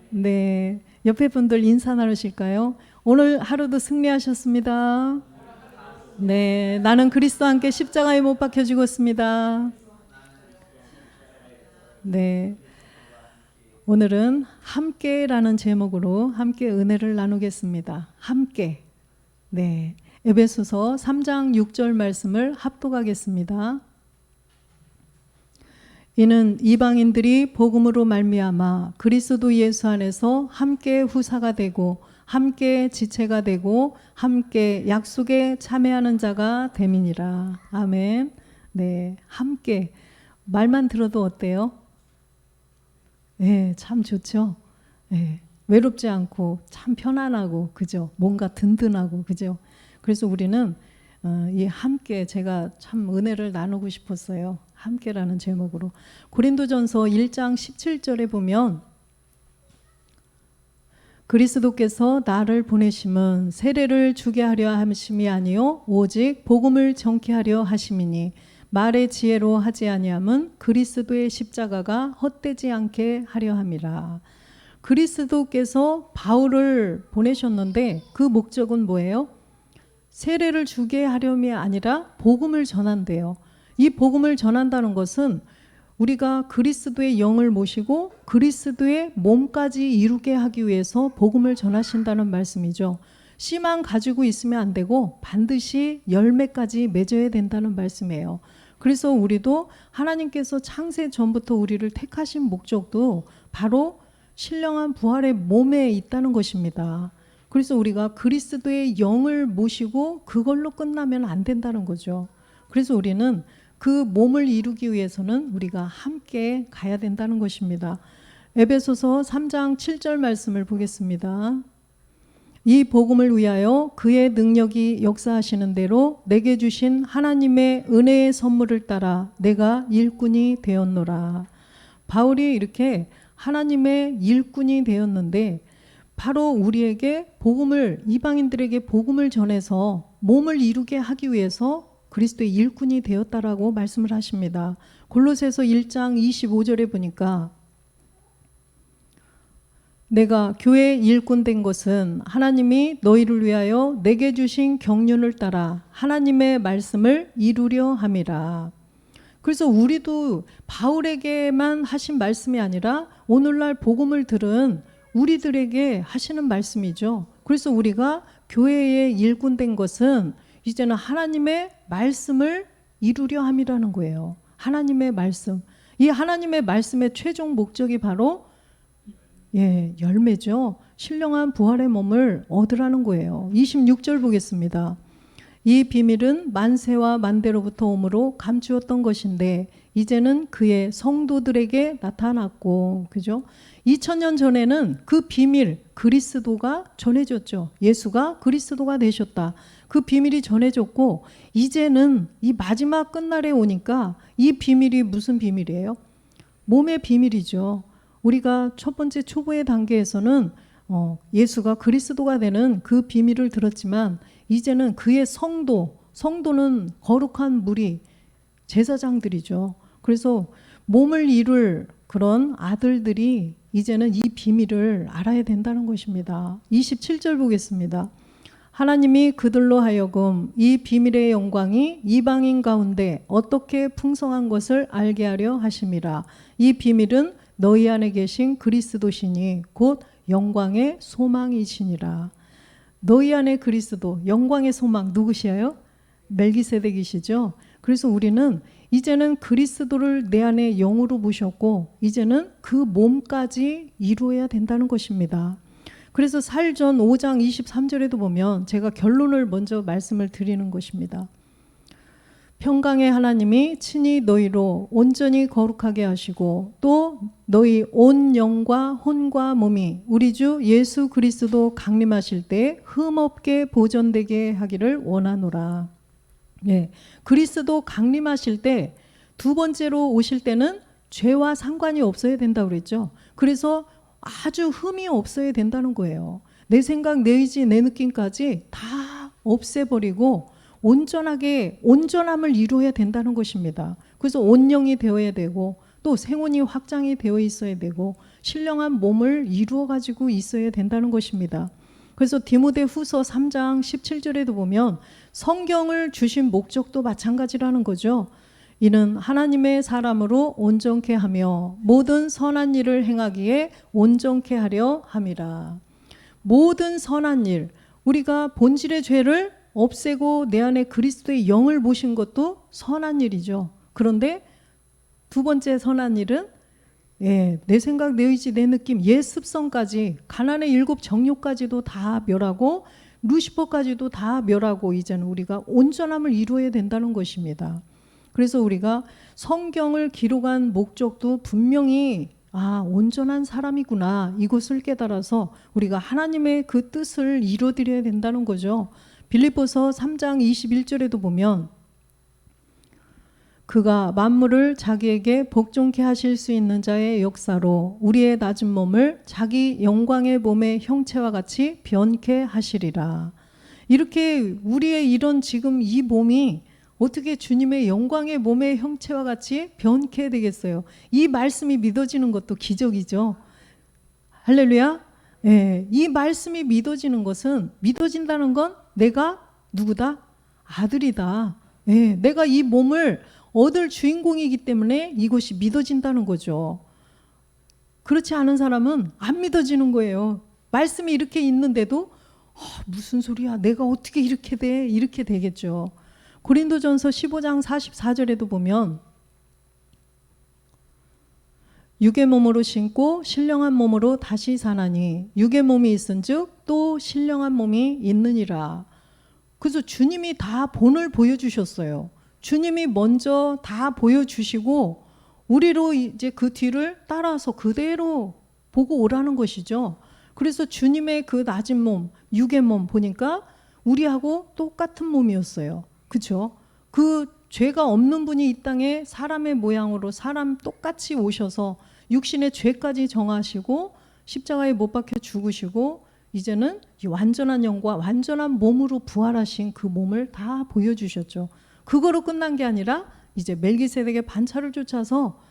네, 옆에 분들 인사 나누실까요? 오늘 하루도 승리하셨습니다. 네, 나는 그리스도와 함께 십자가에 못 박혀 죽었습니다. 네, 오늘은 함께라는 제목으로 함께 은혜를 나누겠습니다. 함께. 네, 에베소서 3장 6절 말씀을 합독하겠습니다. 이는 이방인들이 복음으로 말미암아 그리스도 예수 안에서 함께 후사가 되고 함께 지체가 되고 함께 약속에 참여하는 자가 됨이니라. 아멘. 네, 함께. 말만 들어도 어때요? 네, 참 좋죠. 네, 외롭지 않고 참 편안하고, 그죠? 뭔가 든든하고, 그죠? 그래서 우리는 이 함께, 제가 참 은혜를 나누고 싶었어요. 함께라는 제목으로. 고린도전서 1장 17절에 보면 그리스도께서 나를 보내심은 세례를 주게 하려 하심이 아니요 오직 복음을 전케 하려 하심이니 말의 지혜로 하지 아니함은 그리스도의 십자가가 헛되지 않게 하려 함이라. 그리스도께서 바울을 보내셨는데 그 목적은 뭐예요? 세례를 주게 하려함이 아니라 복음을 전한대요. 이 복음을 전한다는 것은 우리가 그리스도의 영을 모시고 그리스도의 몸까지 이루게 하기 위해서 복음을 전하신다는 말씀이죠. 씨만 가지고 있으면 안 되고 반드시 열매까지 맺어야 된다는 말씀이에요. 그래서 우리도 하나님께서 창세 전부터 우리를 택하신 목적도 바로 신령한 부활의 몸에 있다는 것입니다. 그래서 우리가 그리스도의 영을 모시고 그걸로 끝나면 안 된다는 거죠. 그래서 우리는 그 몸을 이루기 위해서는 우리가 함께 가야 된다는 것입니다. 에베소서 3장 7절 말씀을 보겠습니다. 이 복음을 위하여 그의 능력이 역사하시는 대로 내게 주신 하나님의 은혜의 선물을 따라 내가 일꾼이 되었노라. 바울이 이렇게 하나님의 일꾼이 되었는데 바로 우리에게 복음을, 이방인들에게 복음을 전해서 몸을 이루게 하기 위해서 그리스도의 일꾼이 되었다라고 말씀을 하십니다. 골로새서 1장 25절에 보니까 내가 교회의 일꾼 된 것은 하나님이 너희를 위하여 내게 주신 경륜을 따라 하나님의 말씀을 이루려 함이라. 그래서 우리도 바울에게만 하신 말씀이 아니라 오늘날 복음을 들은 우리들에게 하시는 말씀이죠. 그래서 우리가 교회의 일꾼 된 것은 이제는 하나님의 말씀을 이루려 함이라는 거예요. 하나님의 말씀. 이 하나님의 말씀의 최종 목적이 바로 열매죠. 신령한 부활의 몸을 얻으라는 거예요. 26절 보겠습니다. 이 비밀은 만세와 만대로부터 오므로 감추었던 것인데 이제는 그의 성도들에게 나타났고, 그죠? 2000년 전에는 그 비밀, 그리스도가 전해졌죠. 예수가 그리스도가 되셨다. 그 비밀이 전해졌고 이제는 이 마지막 끝날에 오니까 이 비밀이 무슨 비밀이에요? 몸의 비밀이죠. 우리가 첫 번째 초보의 단계에서는 예수가 그리스도가 되는 그 비밀을 들었지만 이제는 그의 성도는 거룩한 무리, 제사장들이죠. 그래서 몸을 이룰 그런 아들들이 이제는 이 비밀을 알아야 된다는 것입니다. 27절 보겠습니다. 하나님이 그들로 하여금 이 비밀의 영광이 이방인 가운데 어떻게 풍성한 것을 알게 하려 하심이라. 이 비밀은 너희 안에 계신 그리스도시니 곧 영광의 소망이시니라. 너희 안에 그리스도, 영광의 소망 누구시에요? 멜기세덱이시죠. 그래서 우리는 이제는 그리스도를 내 안에 영으로 모셨고 이제는 그 몸까지 이루어야 된다는 것입니다. 그래서 살전 5장 23절에도 보면 제가 결론을 먼저 말씀을 드리는 것입니다. 평강의 하나님이 친히 너희로 온전히 거룩하게 하시고 또 너희 온 영과 혼과 몸이 우리 주 예수 그리스도 강림하실 때 흠없게 보존되게 하기를 원하노라. 그리스도 강림하실 때 두 번째로 오실 때는 죄와 상관이 없어야 된다고 그랬죠. 그래서 아주 흠이 없어야 된다는 거예요. 내 생각, 내 의지, 내 느낌까지 다 없애버리고 온전하게 온전함을 이루어야 된다는 것입니다. 그래서 온영이 되어야 되고 또 생혼이 확장이 되어 있어야 되고 신령한 몸을 이루어 가지고 있어야 된다는 것입니다. 그래서 디모데후서 3장 17절에도 보면 성경을 주신 목적도 마찬가지라는 거죠. 이는 하나님의 사람으로 온전케 하며 모든 선한 일을 행하기에 온전케 하려 함이라. 모든 선한 일, 우리가 본질의 죄를 없애고 내 안에 그리스도의 영을 모신 것도 선한 일이죠. 그런데 두 번째 선한 일은 내 생각, 내 의지, 내 느낌, 옛 습성까지, 가난의 7 정욕까지도 다 멸하고 루시퍼까지도 다 멸하고 이제는 우리가 온전함을 이루어야 된다는 것입니다. 그래서 우리가 성경을 기록한 목적도 분명히 온전한 사람이구나, 이것을 깨달아서 우리가 하나님의 그 뜻을 이루어드려야 된다는 거죠. 빌립보서 3장 21절에도 보면 그가 만물을 자기에게 복종케 하실 수 있는 자의 역사로 우리의 낮은 몸을 자기 영광의 몸의 형체와 같이 변케 하시리라. 이렇게 우리의 이런 지금 이 몸이 어떻게 주님의 영광의 몸의 형체와 같이 변케 되겠어요? 이 말씀이 믿어지는 것도 기적이죠. 할렐루야. 이 말씀이 믿어지는 것은, 믿어진다는 건 내가 누구다? 아들이다. 내가 이 몸을 얻을 주인공이기 때문에 이것이 믿어진다는 거죠. 그렇지 않은 사람은 안 믿어지는 거예요. 말씀이 이렇게 있는데도 무슨 소리야, 내가 어떻게 이렇게 돼? 이렇게 되겠죠. 고린도전서 15장 44절에도 보면 육의 몸으로 신고 신령한 몸으로 다시 사나니 육의 몸이 있은즉 또 신령한 몸이 있느니라. 그래서 주님이 다 본을 보여주셨어요. 주님이 먼저 다 보여주시고 우리로 이제 그 뒤를 따라서 그대로 보고 오라는 것이죠. 그래서 주님의 그 낮은 몸, 육의 몸 보니까 우리하고 똑같은 몸이었어요. 그렇죠? 그 죄가 없는 분이 이 땅에 사람의 모양으로 사람 똑같이 오셔서 육신의 죄까지 정하시고 십자가에 못 박혀 죽으시고 이제는 완전한 영과 완전한 몸으로 부활하신 그 몸을 다 보여주셨죠. 그거로 끝난 게 아니라 이제 멜기세덱의 반차를 쫓아서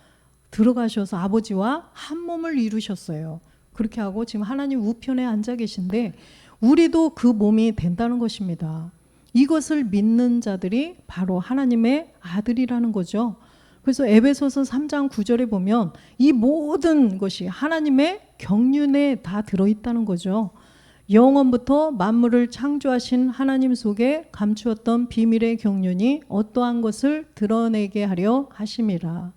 들어가셔서 아버지와 한 몸을 이루셨어요. 그렇게 하고 지금 하나님 우편에 앉아 계신데 우리도 그 몸이 된다는 것입니다. 이것을 믿는 자들이 바로 하나님의 아들이라는 거죠. 그래서 에베소서 3장 9절에 보면 이 모든 것이 하나님의 경륜에 다 들어있다는 거죠. 영원부터 만물을 창조하신 하나님 속에 감추었던 비밀의 경륜이 어떠한 것을 드러내게 하려 하심이라.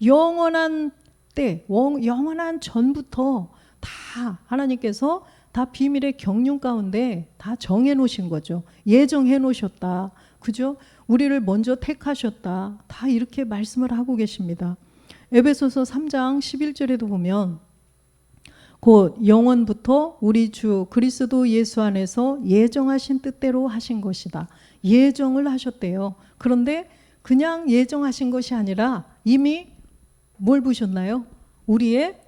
영원한 때, 영원한 전부터 다 하나님께서 다 비밀의 경륜 가운데 다 정해 놓으신 거죠. 예정해 놓으셨다. 그죠? 우리를 먼저 택하셨다. 다 이렇게 말씀을 하고 계십니다. 에베소서 3장 11절에도 보면 곧 영원부터 우리 주 그리스도 예수 안에서 예정하신 뜻대로 하신 것이다. 예정을 하셨대요. 그런데 그냥 예정하신 것이 아니라 이미 뭘 보셨나요? 우리의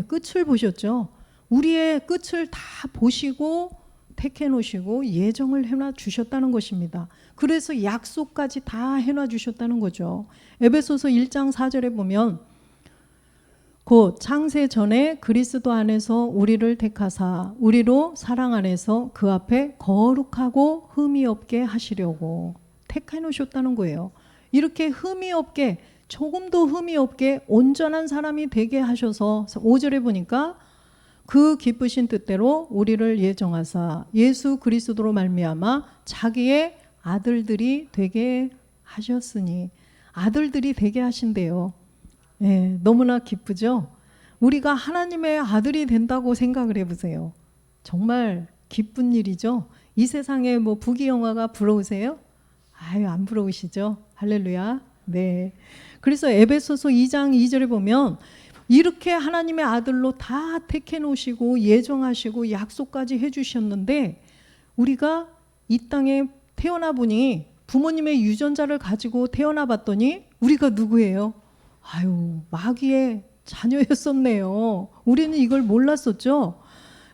끝을 보셨죠. 우리의 끝을 다 보시고 택해 놓으시고 예정을 해놔 주셨다는 것입니다. 그래서 약속까지 다 해놔 주셨다는 거죠. 에베소서 1장 4절에 보면 곧 창세 전에 그리스도 안에서 우리를 택하사 우리로 사랑 안에서 그 앞에 거룩하고 흠이 없게 하시려고 택해 놓으셨다는 거예요. 이렇게 흠이 없게, 조금도 흠이 없게 온전한 사람이 되게 하셔서 5절에 보니까 그 기쁘신 뜻대로 우리를 예정하사 예수 그리스도로 말미암아 자기의 아들들이 되게 하셨으니, 아들들이 되게 하신대요. 너무나 기쁘죠? 우리가 하나님의 아들이 된다고 생각을 해보세요. 정말 기쁜 일이죠. 이 세상에 뭐 부귀 영화가 부러우세요? 안 부러우시죠? 할렐루야. 네. 그래서 에베소서 2장 2절에 보면 이렇게 하나님의 아들로 다 택해 놓으시고 예정하시고 약속까지 해주셨는데 우리가 이 땅에 태어나 보니 부모님의 유전자를 가지고 태어나 봤더니 우리가 누구예요? 마귀의 자녀였었네요. 우리는 이걸 몰랐었죠.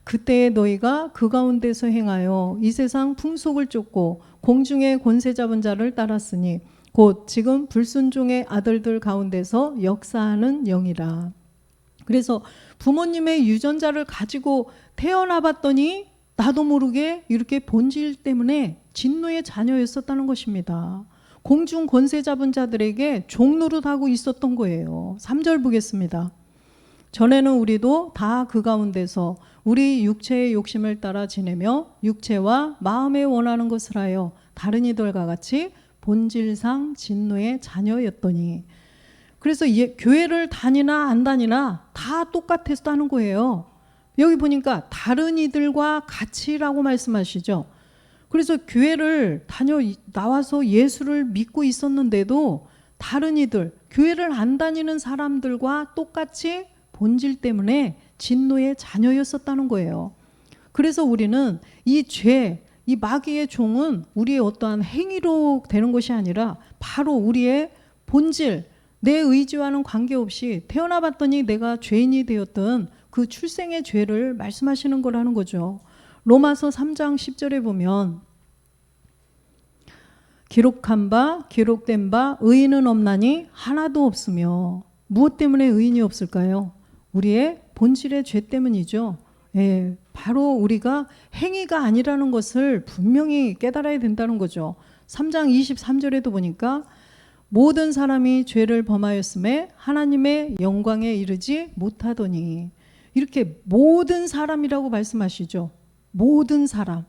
그때 너희가 그 가운데서 행하여 이 세상 풍속을 쫓고 공중의 권세 잡은 자를 따랐으니 곧 지금 불순종의 아들들 가운데서 역사하는 영이라. 그래서 부모님의 유전자를 가지고 태어나 봤더니 나도 모르게 이렇게 본질 때문에 진노의 자녀였었다는 것입니다. 공중 권세 잡은 자들에게 종노릇하고 있었던 거예요. 3절 보겠습니다. 전에는 우리도 다 그 가운데서 우리 육체의 욕심을 따라 지내며 육체와 마음에 원하는 것을 하여 다른 이들과 같이 본질상 진노의 자녀였더니, 그래서 교회를 다니나 안 다니나 다 똑같았다는 거예요. 여기 보니까 다른 이들과 같이라고 말씀하시죠. 그래서 교회를 나와서 예수를 믿고 있었는데도 다른 이들, 교회를 안 다니는 사람들과 똑같이 본질 때문에 진노의 자녀였었다는 거예요. 그래서 우리는 이 죄, 이 마귀의 종은 우리의 어떠한 행위로 되는 것이 아니라 바로 우리의 본질, 내 의지와는 관계없이 태어나 봤더니 내가 죄인이 되었던 그 출생의 죄를 말씀하시는 거라는 거죠. 로마서 3장 10절에 보면 기록된 바 의인은 없나니 하나도 없으며. 무엇 때문에 의인이 없을까요? 우리의 본질의 죄 때문이죠. 예, 바로 우리가 행위가 아니라는 것을 분명히 깨달아야 된다는 거죠. 3장 23절에도 보니까 모든 사람이 죄를 범하였음에 하나님의 영광에 이르지 못하더니, 이렇게 모든 사람이라고 말씀하시죠. 모든 사람.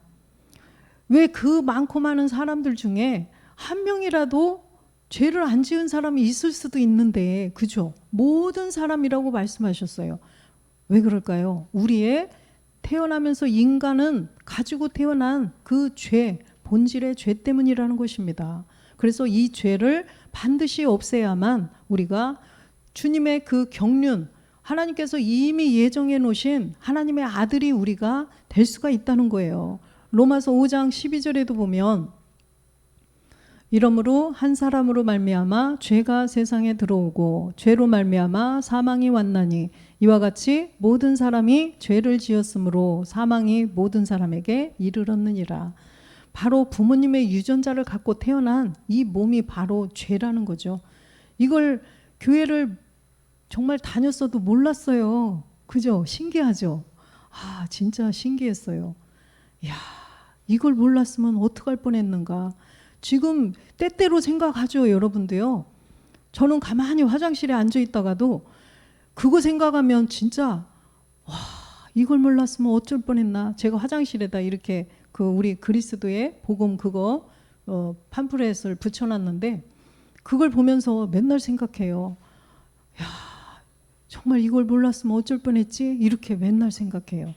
왜 그 많고 많은 사람들 중에 한 명이라도 죄를 안 지은 사람이 있을 수도 있는데, 그죠? 모든 사람이라고 말씀하셨어요. 왜 그럴까요? 우리의 태어나면서 인간은 가지고 태어난 그 죄, 본질의 죄 때문이라는 것입니다. 그래서 이 죄를 반드시 없애야만 우리가 주님의 그 경륜, 하나님께서 이미 예정해 놓으신 하나님의 아들이 우리가 될 수가 있다는 거예요. 로마서 5장 12절에도 보면 이러므로 한 사람으로 말미암아 죄가 세상에 들어오고 죄로 말미암아 사망이 왔나니 이와 같이 모든 사람이 죄를 지었으므로 사망이 모든 사람에게 이르렀느니라. 바로 부모님의 유전자를 갖고 태어난 이 몸이 바로 죄라는 거죠. 이걸 교회를 정말 다녔어도 몰랐어요. 그죠? 신기하죠? 아, 진짜 신기했어요. 이야, 이걸 몰랐으면 어떡할 뻔했는가. 지금 때때로 생각하죠, 여러분도요. 저는 가만히 화장실에 앉아 있다가도 그거 생각하면 진짜 와, 이걸 몰랐으면 어쩔 뻔했나. 제가 화장실에다 이렇게 그 우리 그리스도의 복음 그거 팜플렛을 붙여놨는데 그걸 보면서 맨날 생각해요. 야, 정말 이걸 몰랐으면 어쩔 뻔했지? 이렇게 맨날 생각해요.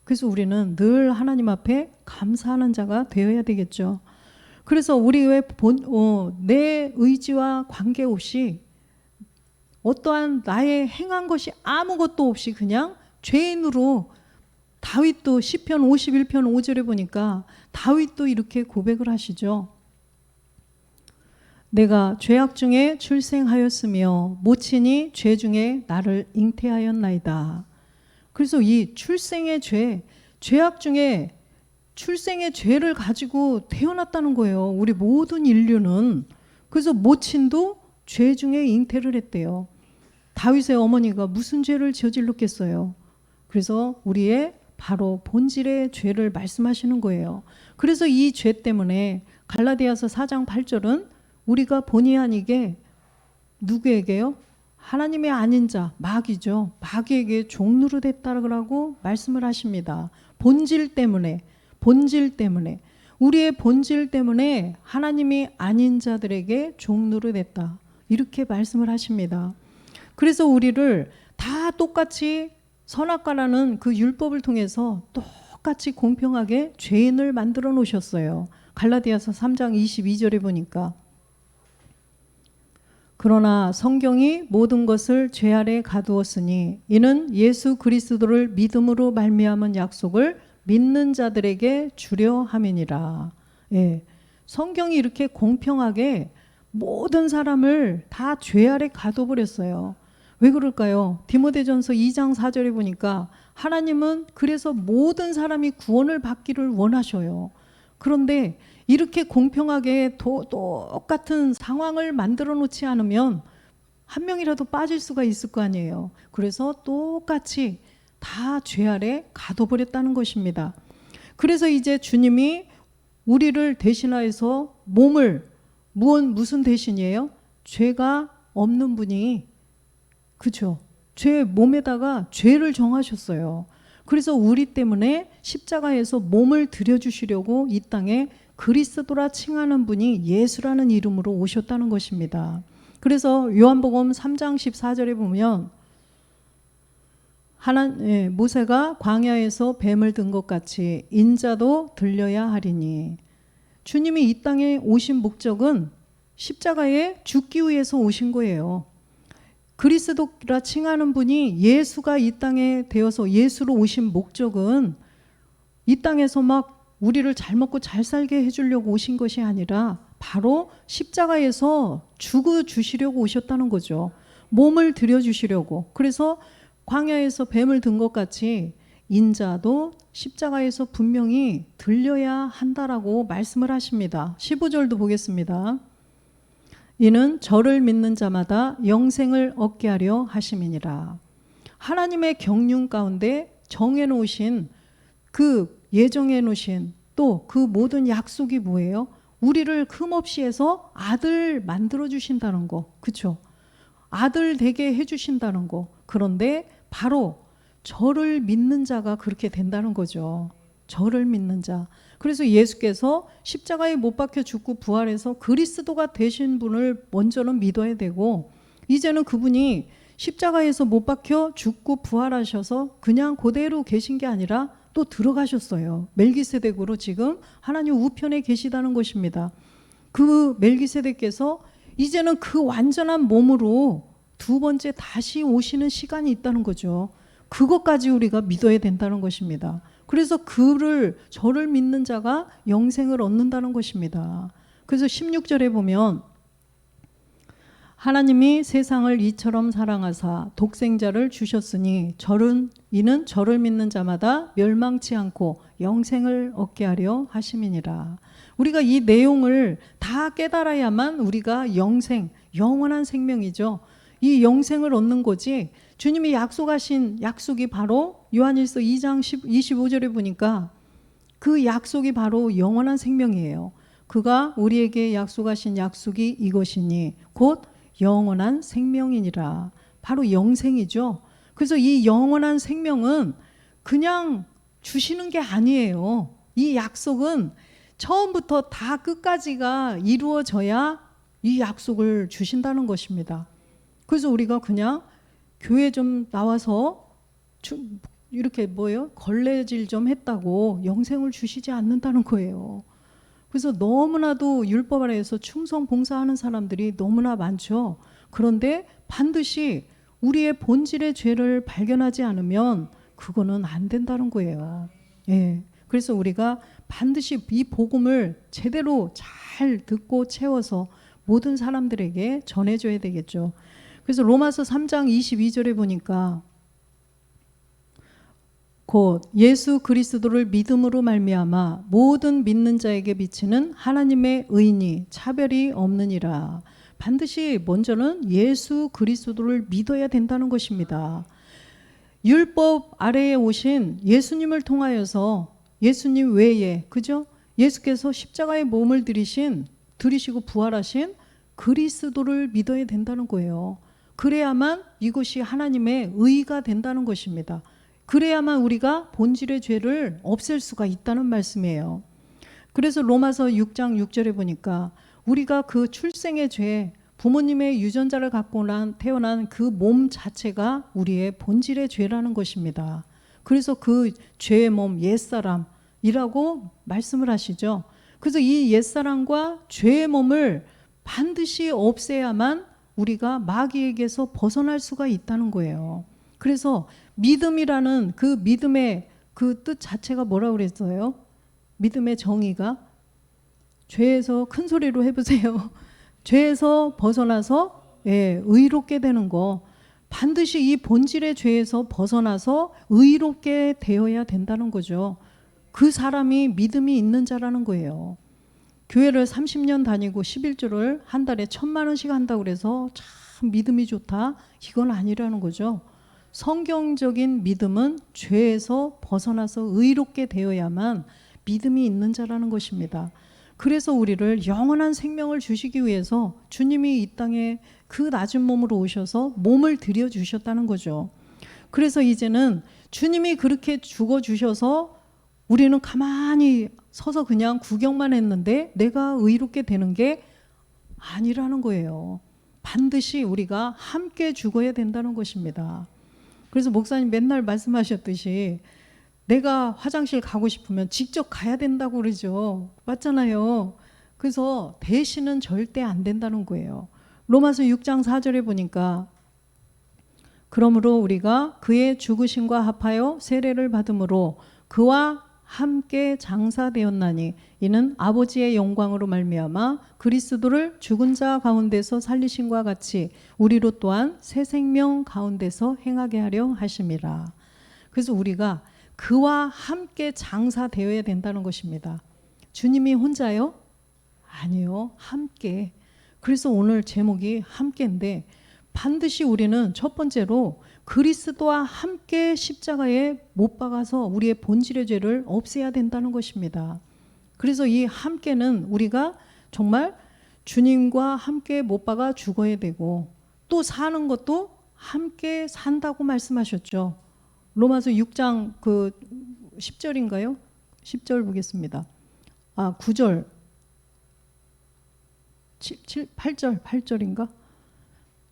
그래서 우리는 늘 하나님 앞에 감사하는 자가 되어야 되겠죠. 그래서 우리의 내 의지와 관계없이 어떠한 나의 행한 것이 아무것도 없이 그냥 죄인으로, 다윗도 시편 51편 5절에 보니까 다윗도 이렇게 고백을 하시죠. 내가 죄악 중에 출생하였으며 모친이 죄 중에 나를 잉태하였나이다. 그래서 이 출생의 죄, 죄악 중에 출생의 죄를 가지고 태어났다는 거예요. 우리 모든 인류는. 그래서 모친도 죄 중에 잉태를 했대요. 다윗의 어머니가 무슨 죄를 저질렀겠어요. 그래서 우리의 바로 본질의 죄를 말씀하시는 거예요. 그래서 이 죄 때문에 갈라디아서 4장 8절은 우리가 본의 아니게 누구에게요? 하나님의 아닌 자, 마귀죠. 마귀에게 종노릇했다라고 말씀을 하십니다. 본질 때문에 우리의 본질 때문에 하나님이 아닌 자들에게 종노릇했다. 이렇게 말씀을 하십니다. 그래서 우리를 다 똑같이 선악과라는 그 율법을 통해서 똑같이 공평하게 죄인을 만들어 놓으셨어요. 갈라디아서 3장 22절에 보니까 그러나 성경이 모든 것을 죄 아래 가두었으니 이는 예수 그리스도를 믿음으로 말미암은 약속을 믿는 자들에게 주려 함이니라. 예, 성경이 이렇게 공평하게 모든 사람을 다 죄 아래 가둬버렸어요. 왜 그럴까요? 디모데전서 2장 4절에 보니까 하나님은 그래서 모든 사람이 구원을 받기를 원하셔요. 그런데 이렇게 공평하게 똑같은 상황을 만들어 놓지 않으면 한 명이라도 빠질 수가 있을 거 아니에요. 그래서 똑같이 다 죄 아래 가둬버렸다는 것입니다. 그래서 이제 주님이 우리를 대신하여서 몸을 무슨 대신이에요? 죄가 없는 분이, 그죠? 죄 몸에다가 죄를 정하셨어요. 그래서 우리 때문에 십자가에서 몸을 들여주시려고 이 땅에 그리스도라 칭하는 분이 예수라는 이름으로 오셨다는 것입니다. 그래서 요한복음 3장 14절에 보면 모세가 광야에서 뱀을 든 것 같이 인자도 들려야 하리니, 주님이 이 땅에 오신 목적은 십자가에 죽기 위해서 오신 거예요. 그리스도라 칭하는 분이 예수가 이 땅에 되어서 예수로 오신 목적은 이 땅에서 막 우리를 잘 먹고 잘 살게 해주려고 오신 것이 아니라 바로 십자가에서 죽어 주시려고 오셨다는 거죠. 몸을 들여주시려고. 그래서 광야에서 뱀을 든 것 같이 인자도 십자가에서 분명히 들려야 한다라고 말씀을 하십니다. 15절도 보겠습니다. 이는 저를 믿는 자마다 영생을 얻게 하려 하심이니라. 하나님의 경륜 가운데 정해놓으신, 그 예정해 놓으신 또 그 모든 약속이 뭐예요? 우리를 흠없이 해서 아들 만들어 주신다는 거, 그렇죠? 아들 되게 해주신다는 거. 그런데 바로 저를 믿는 자가 그렇게 된다는 거죠. 저를 믿는 자. 그래서 예수께서 십자가에 못 박혀 죽고 부활해서 그리스도가 되신 분을 먼저는 믿어야 되고, 이제는 그분이 십자가에서 못 박혀 죽고 부활하셔서 그냥 그대로 계신 게 아니라 또 들어가셨어요. 멜기세덱으로 지금 하나님 우편에 계시다는 것입니다. 그 멜기세덱께서 이제는 그 완전한 몸으로 두 번째 다시 오시는 시간이 있다는 거죠. 그것까지 우리가 믿어야 된다는 것입니다. 그래서 저를 믿는 자가 영생을 얻는다는 것입니다. 그래서 16절에 보면 하나님이 세상을 이처럼 사랑하사 독생자를 주셨으니 이는 저를 믿는 자마다 멸망치 않고 영생을 얻게 하려 하심이니라. 우리가 이 내용을 다 깨달아야만 우리가 영원한 생명이죠. 이 영생을 얻는 거지, 주님이 약속하신 약속이 바로 요한일서 2장 25절에 보니까 그 약속이 바로 영원한 생명이에요. 그가 우리에게 약속하신 약속이 이것이니 곧 영원한 생명이니라. 바로 영생이죠. 그래서 이 영원한 생명은 그냥 주시는 게 아니에요. 이 약속은 처음부터 다 끝까지가 이루어져야 이 약속을 주신다는 것입니다. 그래서 우리가 그냥 교회 좀 나와서 이렇게 걸레질 좀 했다고 영생을 주시지 않는다는 거예요. 그래서 너무나도 율법 아래에서 충성 봉사하는 사람들이 너무나 많죠. 그런데 반드시 우리의 본질의 죄를 발견하지 않으면 그거는 안 된다는 거예요. 예. 그래서 우리가 반드시 이 복음을 제대로 잘 듣고 채워서 모든 사람들에게 전해줘야 되겠죠. 그래서 로마서 3장 22절에 보니까 곧 예수 그리스도를 믿음으로 말미암아 모든 믿는 자에게 비치는 하나님의 의인이 차별이 없느니라. 반드시 먼저는 예수 그리스도를 믿어야 된다는 것입니다. 율법 아래에 오신 예수님을 통하여서 예수님 외에, 그죠? 예수께서 십자가의 몸을 들이시고 부활하신 그리스도를 믿어야 된다는 거예요. 그래야만 이것이 하나님의 의가 된다는 것입니다. 그래야만 우리가 본질의 죄를 없앨 수가 있다는 말씀이에요. 그래서 로마서 6장 6절에 보니까 우리가 그 출생의 죄, 부모님의 유전자를 갖고 태어난 그 몸 자체가 우리의 본질의 죄라는 것입니다. 그래서 그 죄의 몸, 옛사람이라고 말씀을 하시죠. 그래서 이 옛사람과 죄의 몸을 반드시 없애야만 우리가 마귀에게서 벗어날 수가 있다는 거예요. 그래서 믿음이라는 그 믿음의 그 뜻 자체가 뭐라고 그랬어요? 믿음의 정의가, 죄에서 큰 소리로 해보세요. 죄에서 벗어나서 의롭게 되는 거. 반드시 이 본질의 죄에서 벗어나서 의롭게 되어야 된다는 거죠. 그 사람이 믿음이 있는 자라는 거예요. 교회를 30년 다니고 11조를 한 달에 1,000만 원씩 한다고 그래서 참 믿음이 좋다, 이건 아니라는 거죠. 성경적인 믿음은 죄에서 벗어나서 의롭게 되어야만 믿음이 있는 자라는 것입니다. 그래서 우리를 영원한 생명을 주시기 위해서 주님이 이 땅에 그 낮은 몸으로 오셔서 몸을 들여주셨다는 거죠. 그래서 이제는 주님이 그렇게 죽어주셔서 우리는 가만히 서서 그냥 구경만 했는데 내가 의롭게 되는 게 아니라는 거예요. 반드시 우리가 함께 죽어야 된다는 것입니다. 그래서 목사님 맨날 말씀하셨듯이 내가 화장실 가고 싶으면 직접 가야 된다고 그러죠. 맞잖아요. 그래서 대신은 절대 안 된다는 거예요. 로마서 6장 4절에 보니까 그러므로 우리가 그의 죽으심과 합하여 세례를 받음으로 그와 함께 장사되었나니 이는 아버지의 영광으로 말미암아 그리스도를 죽은 자 가운데서 살리심과 같이 우리로 또한 새 생명 가운데서 행하게 하려 하심이라. 그래서 우리가 그와 함께 장사되어야 된다는 것입니다. 주님이 혼자요? 아니요, 함께. 그래서 오늘 제목이 함께인데 반드시 우리는 첫 번째로 그리스도와 함께 십자가에 못 박아서 우리의 본질의 죄를 없애야 된다는 것입니다. 그래서 이 함께는 우리가 정말 주님과 함께 못 박아 죽어야 되고 또 사는 것도 함께 산다고 말씀하셨죠. 로마서 6장 그 10절인가요? 10절 보겠습니다. 9절 8절인가?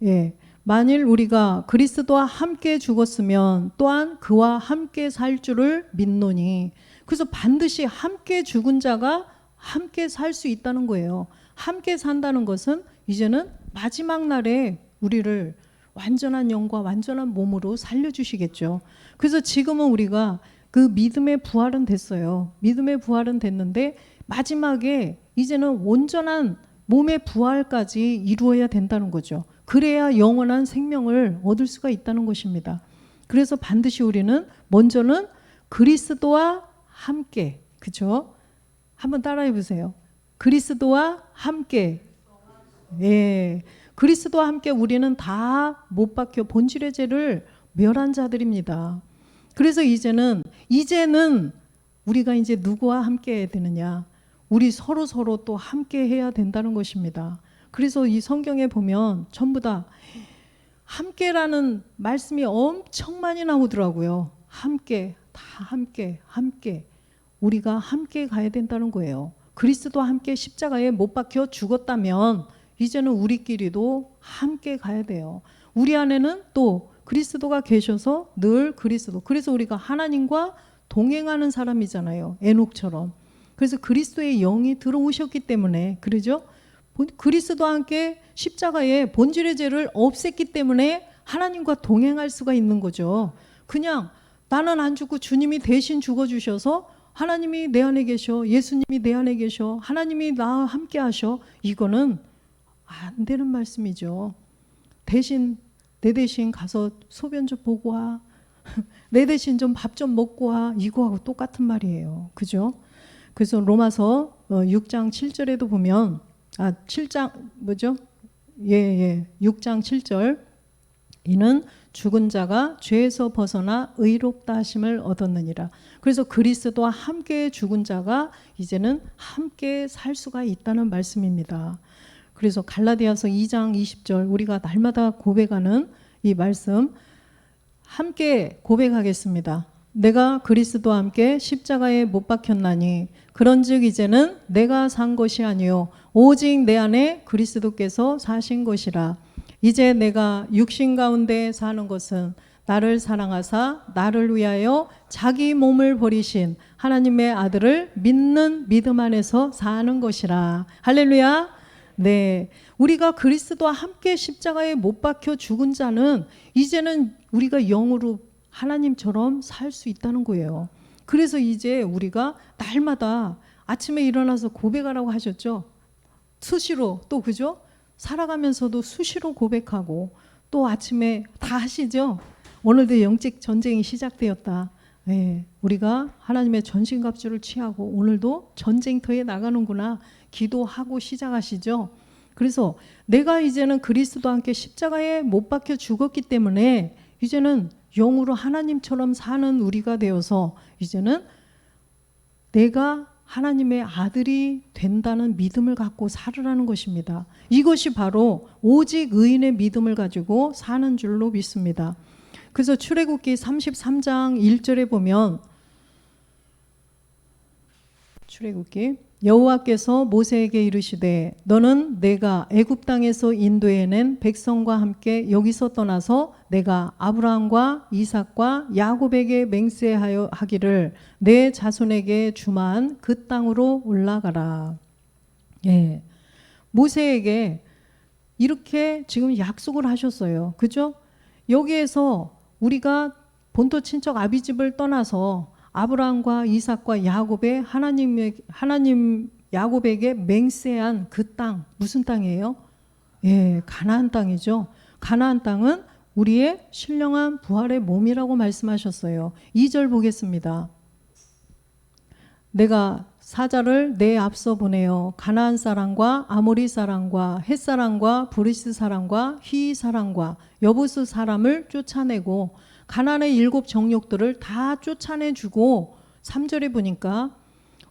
예. 만일 우리가 그리스도와 함께 죽었으면 또한 그와 함께 살 줄을 믿노니. 그래서 반드시 함께 죽은 자가 함께 살 수 있다는 거예요. 함께 산다는 것은 이제는 마지막 날에 우리를 완전한 영과 완전한 몸으로 살려주시겠죠. 그래서 지금은 우리가 그 믿음의 부활은 됐어요. 믿음의 부활은 됐는데 마지막에 이제는 온전한 몸의 부활까지 이루어야 된다는 거죠. 그래야 영원한 생명을 얻을 수가 있다는 것입니다. 그래서 반드시 우리는 먼저는 그리스도와 함께, 그렇죠? 한번 따라해 보세요. 그리스도와 함께. 예. 그리스도와 함께 우리는 다 못 박혀 본질의 죄를 멸한 자들입니다. 그래서 이제는 우리가 이제 누구와 함께 해야 되느냐? 우리 서로 또 함께 해야 된다는 것입니다. 그래서 이 성경에 보면 전부 다 함께라는 말씀이 엄청 많이 나오더라고요. 함께, 다 함께. 우리가 함께 가야 된다는 거예요. 그리스도와 함께 십자가에 못 박혀 죽었다면 이제는 우리끼리도 함께 가야 돼요. 우리 안에는 또 그리스도가 계셔서 늘 그리스도. 그래서 우리가 하나님과 동행하는 사람이잖아요. 에녹처럼. 그래서 그리스도의 영이 들어오셨기 때문에, 그러죠? 그리스도와 함께 십자가에 본질의 죄를 없앴기 때문에 하나님과 동행할 수가 있는 거죠. 그냥 나는 안 죽고 주님이 대신 죽어주셔서 하나님이 내 안에 계셔, 예수님이 내 안에 계셔, 하나님이 나와 함께 하셔, 이거는 안 되는 말씀이죠. 내 대신 가서 소변 좀 보고 와, 내 대신 좀 밥 좀 먹고 와, 이거하고 똑같은 말이에요. 그죠? 그래서 로마서 6장 7절에도 보면 7장 뭐죠? 6장 7절 이는 죽은 자가 죄에서 벗어나 의롭다 하심을 얻었느니라. 그래서 그리스도와 함께 죽은 자가 이제는 함께 살 수가 있다는 말씀입니다. 그래서 갈라디아서 2장 20절 우리가 날마다 고백하는 이 말씀 함께 고백하겠습니다. 내가 그리스도와 함께 십자가에 못 박혔나니 그런즉 이제는 내가 산 것이 아니요 오직 내 안에 그리스도께서 사신 것이라. 이제 내가 육신 가운데 사는 것은 나를 사랑하사 나를 위하여 자기 몸을 버리신 하나님의 아들을 믿는 믿음 안에서 사는 것이라. 할렐루야. 네, 우리가 그리스도와 함께 십자가에 못 박혀 죽은 자는 이제는 우리가 영으로 하나님처럼 살 수 있다는 거예요. 그래서 이제 우리가 날마다 아침에 일어나서 고백하라고 하셨죠. 수시로 또 그죠? 살아가면서도 수시로 고백하고 또 아침에 다 하시죠. 오늘도 영적 전쟁이 시작되었다. 네, 우리가 하나님의 전신갑주를 취하고 오늘도 전쟁터에 나가는구나 기도하고 시작하시죠. 그래서 내가 이제는 그리스도와 함께 십자가에 못 박혀 죽었기 때문에 이제는 영으로 하나님처럼 사는 우리가 되어서 이제는 내가 하나님의 아들이 된다는 믿음을 갖고 살으라는 것입니다. 이것이 바로 오직 의인의 믿음을 가지고 사는 줄로 믿습니다. 그래서 출애굽기 33장 1절에 보면 출애굽기 여호와께서 모세에게 이르시되 너는 내가 애굽 땅에서 인도해낸 백성과 함께 여기서 떠나서 내가 아브라함과 이삭과 야곱에게 맹세하여 하기를 내 자손에게 주만 그 땅으로 올라가라. 예, 모세에게 이렇게 지금 약속을 하셨어요. 그죠? 여기에서 우리가 본토 친척 아비집을 떠나서 아브라함과 이삭과 야곱의 하나님 야곱에게 맹세한 그 땅, 무슨 땅이에요? 예, 가나안 땅이죠. 가나안 땅은 우리의 신령한 부활의 몸이라고 말씀하셨어요. 2절 보겠습니다. 내가 사자를 내 앞서 보내어 가나안 사람과 아모리 사람과 헷 사람과 브리스 사람과 휘 사람과 여부스 사람을 쫓아내고 가나안의 7 정욕들을 다 쫓아내주고 3절에 보니까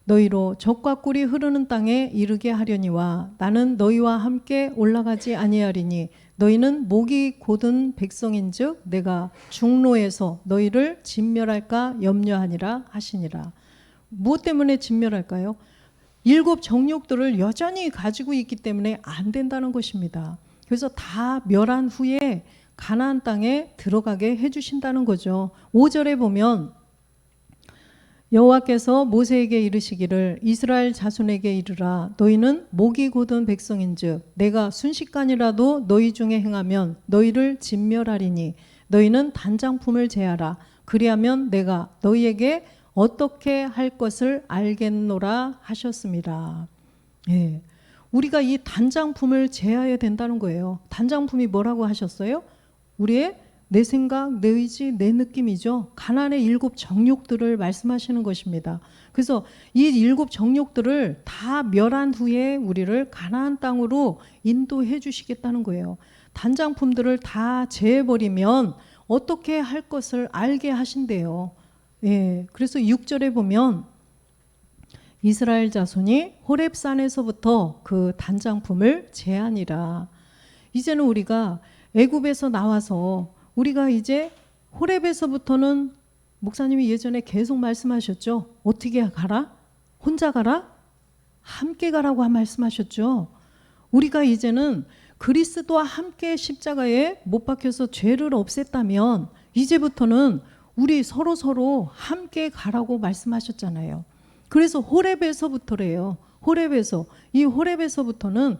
너희로 젖과 꿀이 흐르는 땅에 이르게 하려니와 나는 너희와 함께 올라가지 아니하리니 너희는 목이 곧은 백성인즉 내가 중로에서 너희를 진멸할까 염려하니라 하시니라. 무엇 때문에 진멸할까요? 7 정욕들을 여전히 가지고 있기 때문에 안 된다는 것입니다. 그래서 다 멸한 후에 가나안 땅에 들어가게 해주신다는 거죠. 5절에 보면 여호와께서 모세에게 이르시기를 이스라엘 자손에게 이르라 너희는 목이 곧은 백성인즉 내가 순식간이라도 너희 중에 행하면 너희를 진멸하리니 너희는 단장품을 제하라 그리하면 내가 너희에게 어떻게 할 것을 알겠노라 하셨습니다. 예, 우리가 이 단장품을 제하여야 된다는 거예요. 단장품이 뭐라고 하셨어요? 우리의 내 생각, 내 의지, 내 느낌이죠. 가나안의 7 정욕들을 말씀하시는 것입니다. 그래서 이 7 정욕들을 다 멸한 후에 우리를 가나안 땅으로 인도해 주시겠다는 거예요. 단장품들을 다 제해버리면 어떻게 할 것을 알게 하신대요. 예, 그래서 6절에 보면 이스라엘 자손이 호렙산에서부터 그 단장품을 제하니라. 이제는 우리가 애굽에서 나와서 우리가 이제 호렙에서부터는 목사님이 예전에 계속 말씀하셨죠. 어떻게 가라? 혼자 가라? 함께 가라고 말씀하셨죠. 우리가 이제는 그리스도와 함께 십자가에 못 박혀서 죄를 없앴다면 이제부터는 우리 서로 함께 가라고 말씀하셨잖아요. 그래서 호렙에서부터래요. 호렙에서부터는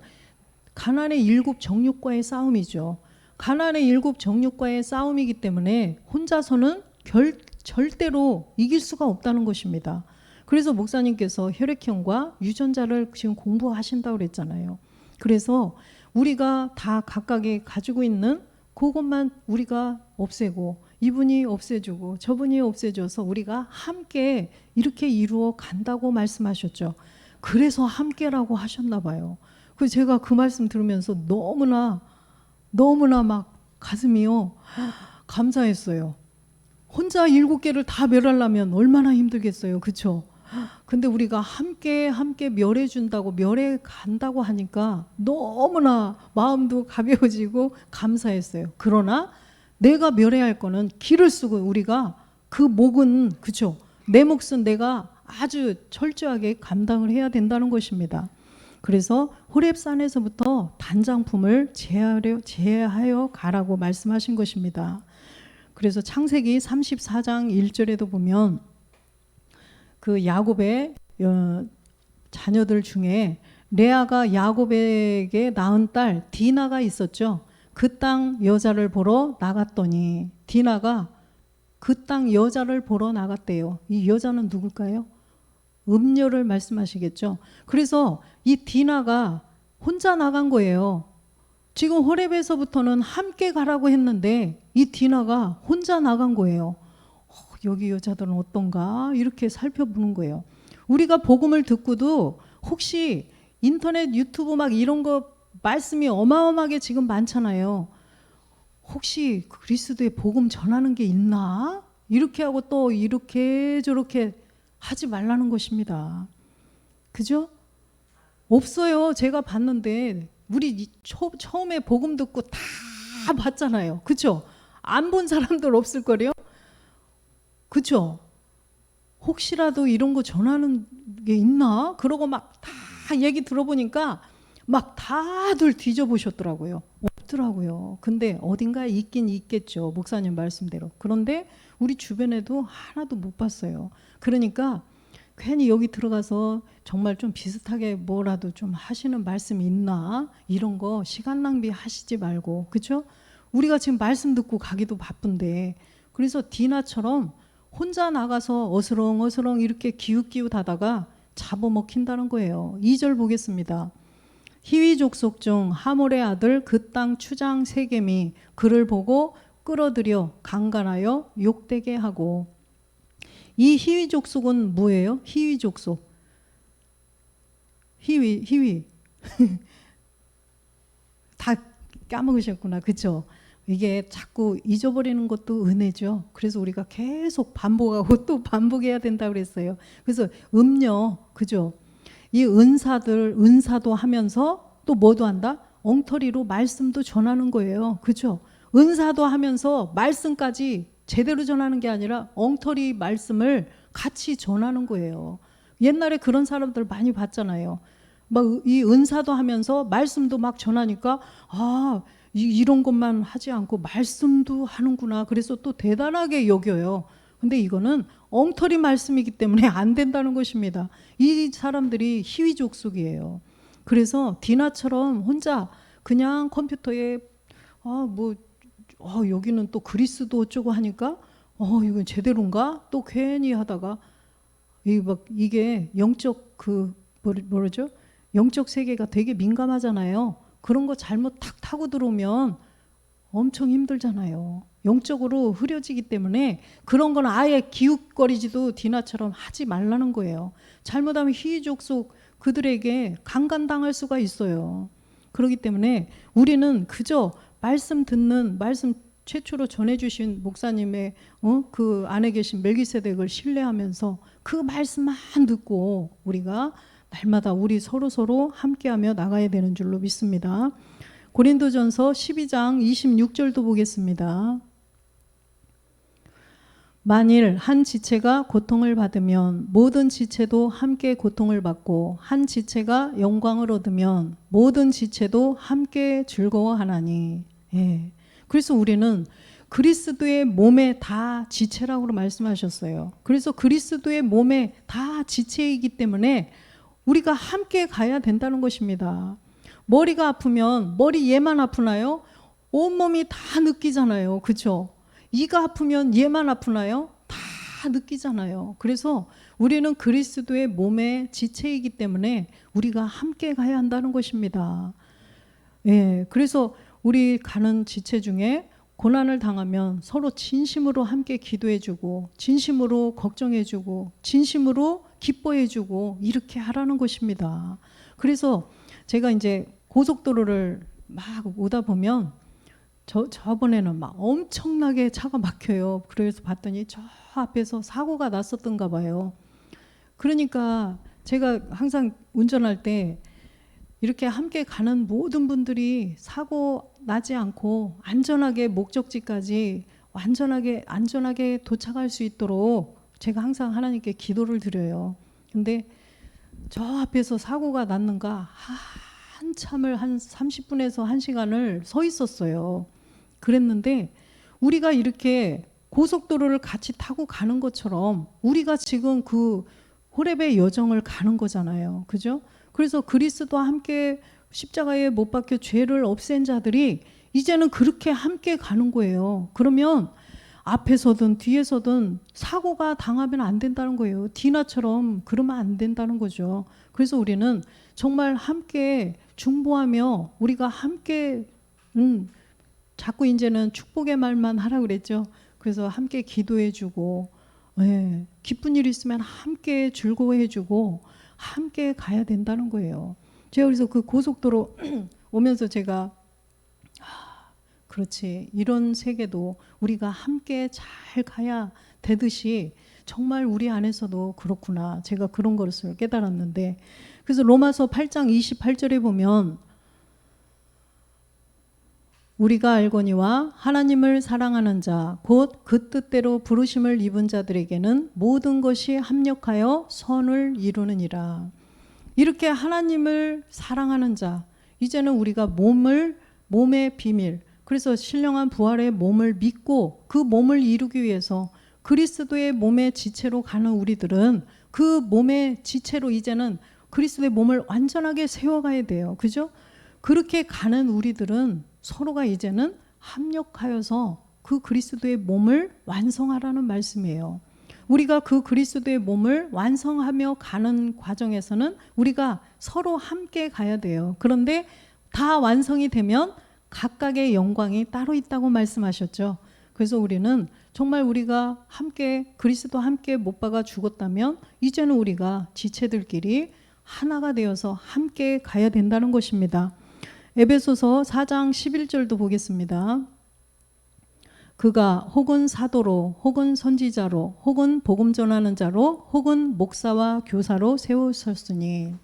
가나안의 7 정욕과의 싸움이죠. 가나안의 7 정욕과의 싸움이기 때문에 혼자서는 절대로 이길 수가 없다는 것입니다. 그래서 목사님께서 혈액형과 유전자를 지금 공부하신다고 그랬잖아요. 그래서 우리가 다 각각이 가지고 있는 그것만 우리가 없애고 이분이 없애주고 저분이 없애줘서 우리가 함께 이렇게 이루어 간다고 말씀하셨죠. 그래서 함께라고 하셨나 봐요. 그래서 제가 그 말씀 들으면서 너무나 막 가슴이요 감사했어요. 혼자 7개를 다 멸하려면 얼마나 힘들겠어요. 그렇죠? 근데 우리가 함께 멸해 준다고 멸해 간다고 하니까 너무나 마음도 가벼워지고 감사했어요. 그러나 내가 멸해할 거는 길을 쓰고 우리가 그 목은 그렇죠? 내 몫은 내가 아주 철저하게 감당을 해야 된다는 것입니다. 그래서 호렙산에서부터 단장품을 제하여 가라고 말씀하신 것입니다. 그래서 창세기 34장 1절에도 보면 그 야곱의 자녀들 중에 레아가 야곱에게 낳은 딸 디나가 있었죠. 그 땅 여자를 보러 나갔더니 디나가 그 땅 여자를 보러 나갔대요. 이 여자는 누굴까요? 음녀를 말씀하시겠죠. 그래서 이 디나가 혼자 나간 거예요. 지금 호렙에서부터는 함께 가라고 했는데 이 디나가 혼자 나간 거예요. 여기 여자들은 어떤가 이렇게 살펴보는 거예요. 우리가 복음을 듣고도 혹시 인터넷 유튜브 막 이런 거 말씀이 어마어마하게 지금 많잖아요. 혹시 그리스도의 복음 전하는 게 있나? 이렇게 하고 또 이렇게 저렇게 하지 말라는 것입니다. 그죠? 없어요. 제가 봤는데 우리 처음에 복음 듣고 다 봤잖아요. 그죠? 안 본 사람들 없을 거래요. 그죠? 혹시라도 이런 거 전하는 게 있나? 그러고 막 다 얘기 들어보니까 막 다들 뒤져보셨더라고요. 없더라고요. 근데 어딘가에 있긴 있겠죠. 목사님 말씀대로. 그런데 우리 주변에도 하나도 못 봤어요. 그러니까 괜히 여기 들어가서 정말 좀 비슷하게 뭐라도 좀 하시는 말씀이 있나? 이런 거 시간 낭비하시지 말고. 그렇죠? 우리가 지금 말씀 듣고 가기도 바쁜데 그래서 디나처럼 혼자 나가서 어스렁어스렁 이렇게 기웃기웃하다가 잡아먹힌다는 거예요. 2절 보겠습니다. 히위 족속 중 하몰의 아들 그 땅 추장 세겜이 그를 보고 끌어들여 강간하여 욕되게 하고. 이 히위 족속은 뭐예요? 히위 족속. 히위. 다 까먹으셨구나. 그렇죠? 이게 자꾸 잊어버리는 것도 은혜죠. 그래서 우리가 계속 반복하고 또 반복해야 된다고 그랬어요. 그래서 음녀, 그죠? 이 은사도 하면서 또 뭐도 한다? 엉터리로 말씀도 전하는 거예요. 그죠? 은사도 하면서 말씀까지 제대로 전하는 게 아니라 엉터리 말씀을 같이 전하는 거예요. 옛날에 그런 사람들 많이 봤잖아요. 막 이 은사도 하면서 말씀도 막 전하니까 이런 것만 하지 않고 말씀도 하는구나. 그래서 또 대단하게 여겨요. 근데 이거는 엉터리 말씀이기 때문에 안 된다는 것입니다. 이 사람들이 희위족속이에요. 그래서 디나처럼 혼자 그냥 컴퓨터에 여기는 또 그리스도 어쩌고 하니까 이건 제대로인가? 또 괜히 하다가 이게 영적 뭐라죠? 영적 세계가 되게 민감하잖아요. 그런 거 잘못 탁 타고 들어오면 엄청 힘들잖아요. 영적으로 흐려지기 때문에 그런 건 아예 기웃거리지도 디나처럼 하지 말라는 거예요. 잘못하면 희족속 그들에게 강간당할 수가 있어요. 그렇기 때문에 우리는 그저 말씀 듣는 말씀 최초로 전해주신 목사님의 그 안에 계신 멜기세덱을 신뢰하면서 그 말씀만 듣고 우리가 날마다 우리 서로 함께하며 나가야 되는 줄로 믿습니다. 고린도전서 12장 26절도 보겠습니다. 만일 한 지체가 고통을 받으면 모든 지체도 함께 고통을 받고 한 지체가 영광을 얻으면 모든 지체도 함께 즐거워하나니. 예. 그래서 우리는 그리스도의 몸에 다 지체라고 말씀하셨어요. 그래서 그리스도의 몸에 다 지체이기 때문에 우리가 함께 가야 된다는 것입니다. 머리가 아프면 머리 얘만 아프나요? 온몸이 다 느끼잖아요. 그렇죠? 이가 아프면 얘만 아프나요? 다 느끼잖아요. 그래서 우리는 그리스도의 몸의 지체이기 때문에 우리가 함께 가야 한다는 것입니다. 예, 그래서 우리 가는 지체 중에 고난을 당하면 서로 진심으로 함께 기도해주고 진심으로 걱정해주고 진심으로 기뻐해주고 이렇게 하라는 것입니다. 그래서 제가 이제 고속도로를 막 오다 보면 저번에는 막 엄청나게 차가 막혀요. 그래서 봤더니 저 앞에서 사고가 났었던가 봐요. 그러니까 제가 항상 운전할 때 이렇게 함께 가는 모든 분들이 사고 나지 않고 안전하게 목적지까지 안전하게 도착할 수 있도록 제가 항상 하나님께 기도를 드려요. 근데 저 앞에서 사고가 났는가 한참을 한 30분에서 1시간을 서 있었어요. 그랬는데 우리가 이렇게 고속도로를 같이 타고 가는 것처럼 우리가 지금 그 호렙의 여정을 가는 거잖아요. 그죠? 그래서 그리스도와 함께 십자가에 못 박혀 죄를 없앤 자들이 이제는 그렇게 함께 가는 거예요. 그러면 앞에서든 뒤에서든 사고가 당하면 안 된다는 거예요. 디나처럼 그러면 안 된다는 거죠. 그래서 우리는 정말 함께 중보하며 우리가 함께 자꾸 이제는 축복의 말만 하라고 그랬죠. 그래서 함께 기도해주고 기쁜 일 있으면 함께 즐거워해주고 함께 가야 된다는 거예요. 제가 그래서 그 고속도로 오면서 제가 그렇지, 이런 세계도 우리가 함께 잘 가야 되듯이 정말 우리 안에서도 그렇구나, 제가 그런 것을 깨달았는데, 그래서 로마서 8장 28절에 보면 우리가 알거니와 하나님을 사랑하는 자 곧 그 뜻대로 부르심을 입은 자들에게는 모든 것이 합력하여 선을 이루느니라. 이렇게 하나님을 사랑하는 자, 이제는 우리가 몸의 비밀, 그래서 신령한 부활의 몸을 믿고 그 몸을 이루기 위해서 그리스도의 몸의 지체로 가는 우리들은 그 몸의 지체로 이제는 그리스도의 몸을 완전하게 세워가야 돼요. 그죠? 그렇게 가는 우리들은 서로가 이제는 합력하여서 그 그리스도의 몸을 완성하라는 말씀이에요. 우리가 그 그리스도의 몸을 완성하며 가는 과정에서는 우리가 서로 함께 가야 돼요. 그런데 다 완성이 되면 각각의 영광이 따로 있다고 말씀하셨죠. 그래서 우리는 정말 우리가 함께 그리스도 함께 못 박아 죽었다면 이제는 우리가 지체들끼리 하나가 되어서 함께 가야 된다는 것입니다. 에베소서 4장 11절도 보겠습니다. 그가 혹은 사도로 혹은 선지자로 혹은 복음 전하는 자로 혹은 목사와 교사로 세우셨으니,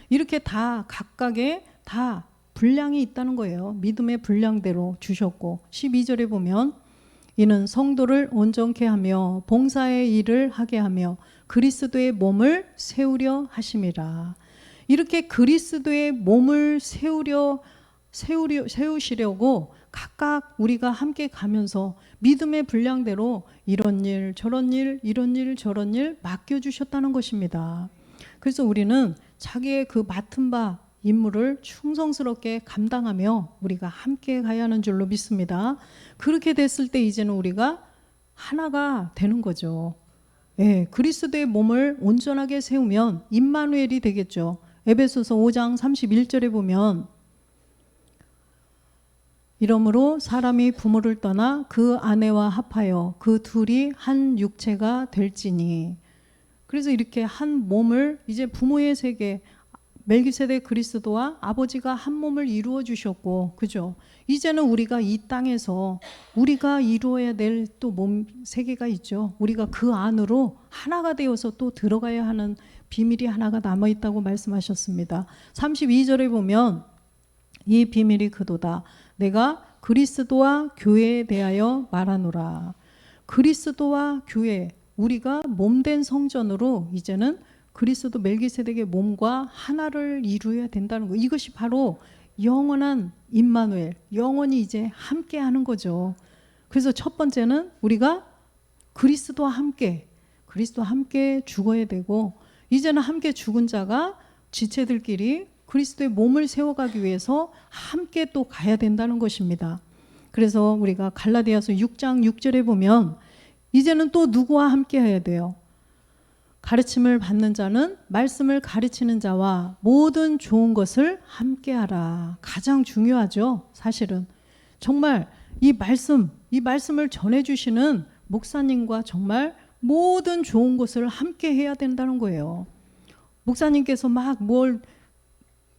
이렇게 다 각각의 다 분량이 있다는 거예요. 믿음의 분량대로 주셨고, 12절에 보면 이는 성도를 온전케 하며 봉사의 일을 하게 하며 그리스도의 몸을 세우려 하심이라. 이렇게 그리스도의 몸을 세우시려고 각각 우리가 함께 가면서 믿음의 분량대로 이런 일 저런 일 이런 일 저런 일 맡겨주셨다는 것입니다. 그래서 우리는 자기의 그 맡은 바 임무를 충성스럽게 감당하며 우리가 함께 가야 하는 줄로 믿습니다. 그렇게 됐을 때 이제는 우리가 하나가 되는 거죠. 예, 그리스도의 몸을 온전하게 세우면 임마누엘이 되겠죠. 에베소서 5장 31절에 보면 이러므로 사람이 부모를 떠나 그 아내와 합하여 그 둘이 한 육체가 될지니. 그래서 이렇게 한 몸을 이제 부모의 세계 멜기세덱 그리스도와 아버지가 한 몸을 이루어 주셨고, 그죠? 이제는 우리가 이 땅에서 우리가 이루어야 될 또 몸 세계가 있죠. 우리가 그 안으로 하나가 되어서 또 들어가야 하는 비밀이 하나가 남아 있다고 말씀하셨습니다. 32절에 보면 이 비밀이 그도다. 내가 그리스도와 교회에 대하여 말하노라. 그리스도와 교회, 우리가 몸된 성전으로 이제는 그리스도 멜기세덱의 몸과 하나를 이루어야 된다는 거. 이것이 바로 영원한 임마누엘, 영원히 이제 함께 하는 거죠. 그래서 첫 번째는 우리가 그리스도와 함께 죽어야 되고, 이제는 함께 죽은 자가 지체들끼리 그리스도의 몸을 세워가기 위해서 함께 또 가야 된다는 것입니다. 그래서 우리가 갈라디아서 6장 6절에 보면 이제는 또 누구와 함께 해야 돼요? 가르침을 받는 자는 말씀을 가르치는 자와 모든 좋은 것을 함께 하라. 가장 중요하죠. 사실은 정말 이 말씀을 전해주시는 목사님과 정말 모든 좋은 것을 함께 해야 된다는 거예요. 목사님께서 막 뭘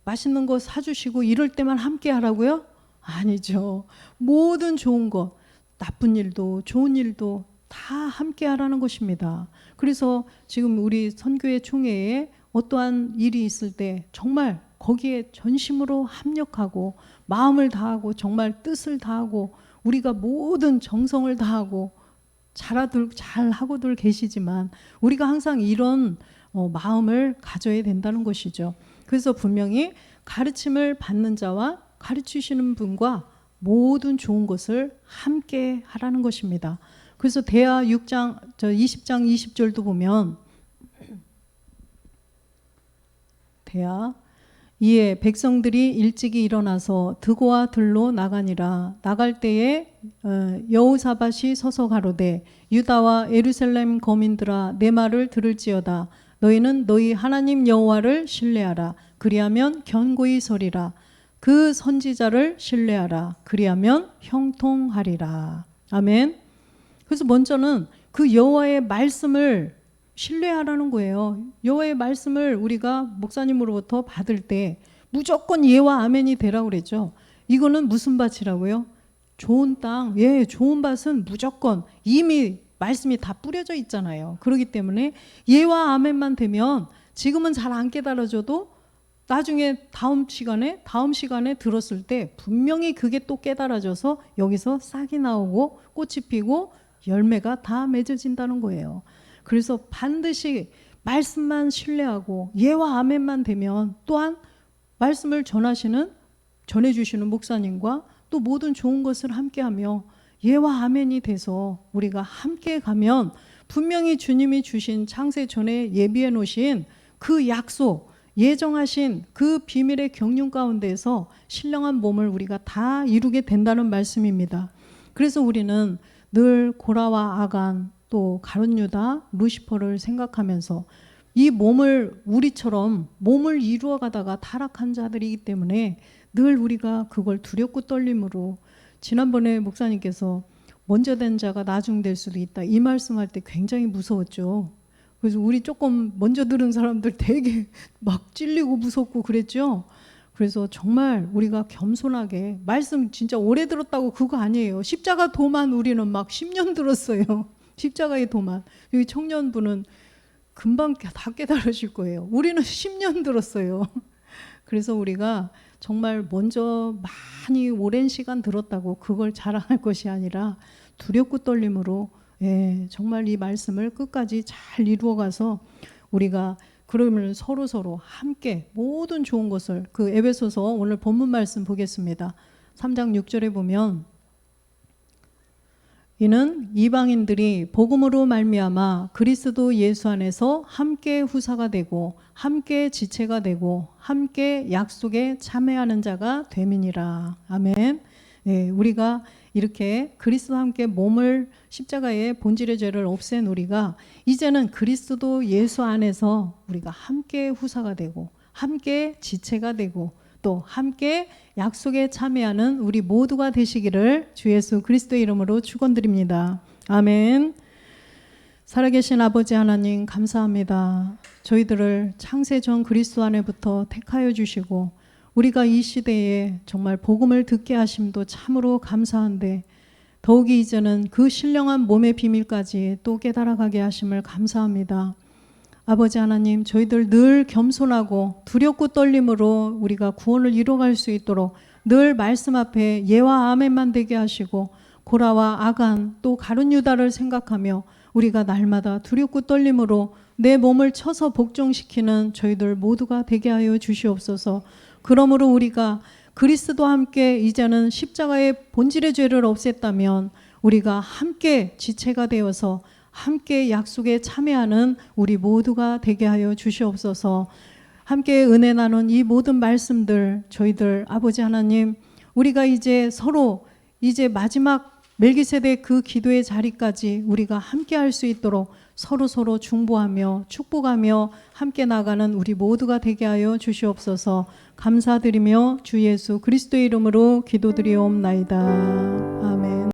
맛있는 거 사주시고 이럴 때만 함께 하라고요? 아니죠. 모든 좋은 것, 나쁜 일도 좋은 일도 다 함께 하라는 것입니다. 그래서 지금 우리 선교회 총회에 어떠한 일이 있을 때 정말 거기에 전심으로 합력하고 마음을 다하고 정말 뜻을 다하고 우리가 모든 정성을 다하고 잘하고들 계시지만 우리가 항상 이런 마음을 가져야 된다는 것이죠. 그래서 분명히 가르침을 받는 자와 가르치시는 분과 모든 좋은 것을 함께 하라는 것입니다. 그래서 대하 20장 20절도 보면 대하 이에 백성들이 일찍이 일어나서 드고와 들로 나가니라. 나갈 때에 여호사밧이 서서 가로되 유다와 예루살렘 거민들아 내 말을 들을지어다. 너희는 너희 하나님 여호와를 신뢰하라. 그리하면 견고히 서리라. 그 선지자를 신뢰하라. 그리하면 형통하리라. 아멘. 그래서 먼저는 그 여호와의 말씀을 신뢰하라는 거예요. 여호와의 말씀을 우리가 목사님으로부터 받을 때 무조건 예와 아멘이 되라고 그랬죠. 이거는 무슨 밭이라고요? 좋은 땅. 예, 좋은 밭은 무조건 이미 말씀이 다 뿌려져 있잖아요. 그렇기 때문에 예와 아멘만 되면 지금은 잘 안 깨달아져도 나중에 다음 시간에 들었을 때 분명히 그게 또 깨달아져서 여기서 싹이 나오고 꽃이 피고 열매가 다 맺어진다는 거예요. 그래서 반드시 말씀만 신뢰하고 예와 아멘만 되면, 또한 말씀을 전해주시는 목사님과 또 모든 좋은 것을 함께하며 예와 아멘이 돼서 우리가 함께 가면 분명히 주님이 주신 창세 전에 예비해 놓으신 그 약속, 예정하신 그 비밀의 경륜 가운데에서 신령한 몸을 우리가 다 이루게 된다는 말씀입니다. 그래서 우리는 늘 고라와 아간, 또 가룟 유다, 루시퍼를 생각하면서 이 몸을, 우리처럼 몸을 이루어 가다가 타락한 자들이기 때문에 늘 우리가 그걸 두렵고 떨림으로, 지난번에 목사님께서 먼저 된 자가 나중 될 수도 있다, 이 말씀할 때 굉장히 무서웠죠. 그래서 우리 조금 먼저 들은 사람들 되게 막 찔리고 무섭고 그랬죠. 그래서 정말 우리가 겸손하게, 말씀 진짜 오래 들었다고 그거 아니에요. 십자가 도만 우리는 막 10년 들었어요. 십자가의 도만. 여기 청년분은 금방 다 깨달으실 거예요. 우리는 10년 들었어요. 그래서 우리가 정말 먼저 많이 오랜 시간 들었다고 그걸 자랑할 것이 아니라 두렵고 떨림으로, 예, 정말 이 말씀을 끝까지 잘 이루어가서 우리가 그러면 서로 함께 모든 좋은 것을, 그 에베소서 오늘 본문 말씀 보겠습니다. 3장 6절에 보면, 이는 이방인들이 복음으로 말미암아 그리스도 예수 안에서 함께 후사가 되고 함께 지체가 되고 함께 약속에 참여하는 자가 됨이니라. 아멘. 네, 우리가 이렇게 그리스도와 함께 몸을, 십자가의 본질의 죄를 없앤 우리가 이제는 그리스도 예수 안에서 우리가 함께 후사가 되고 함께 지체가 되고 또 함께 약속에 참여하는 우리 모두가 되시기를 주 예수 그리스도의 이름으로 축원드립니다. 아멘. 살아계신 아버지 하나님, 감사합니다. 저희들을 창세전 그리스도 안에부터 택하여 주시고 우리가 이 시대에 정말 복음을 듣게 하심도 참으로 감사한데, 더욱이 이제는 그 신령한 몸의 비밀까지 또 깨달아가게 하심을 감사합니다. 아버지 하나님, 저희들 늘 겸손하고 두렵고 떨림으로 우리가 구원을 이뤄갈 수 있도록 늘 말씀 앞에 예와 아멘만 되게 하시고, 고라와 아간 또 가룟 유다를 생각하며 우리가 날마다 두렵고 떨림으로 내 몸을 쳐서 복종시키는 저희들 모두가 되게 하여 주시옵소서. 그러므로 우리가 그리스도와 함께 이제는 십자가의 본질의 죄를 없앴다면 우리가 함께 지체가 되어서 함께 약속에 참여하는 우리 모두가 되게 하여 주시옵소서. 함께 은혜 나눈 이 모든 말씀들, 저희들 아버지 하나님, 우리가 이제 서로 이제 마지막 멜기세덱 그 기도의 자리까지 우리가 함께 할 수 있도록 서로 중보하며 축복하며 함께 나가는 우리 모두가 되게 하여 주시옵소서. 감사드리며 주 예수 그리스도의 이름으로 기도드리옵나이다.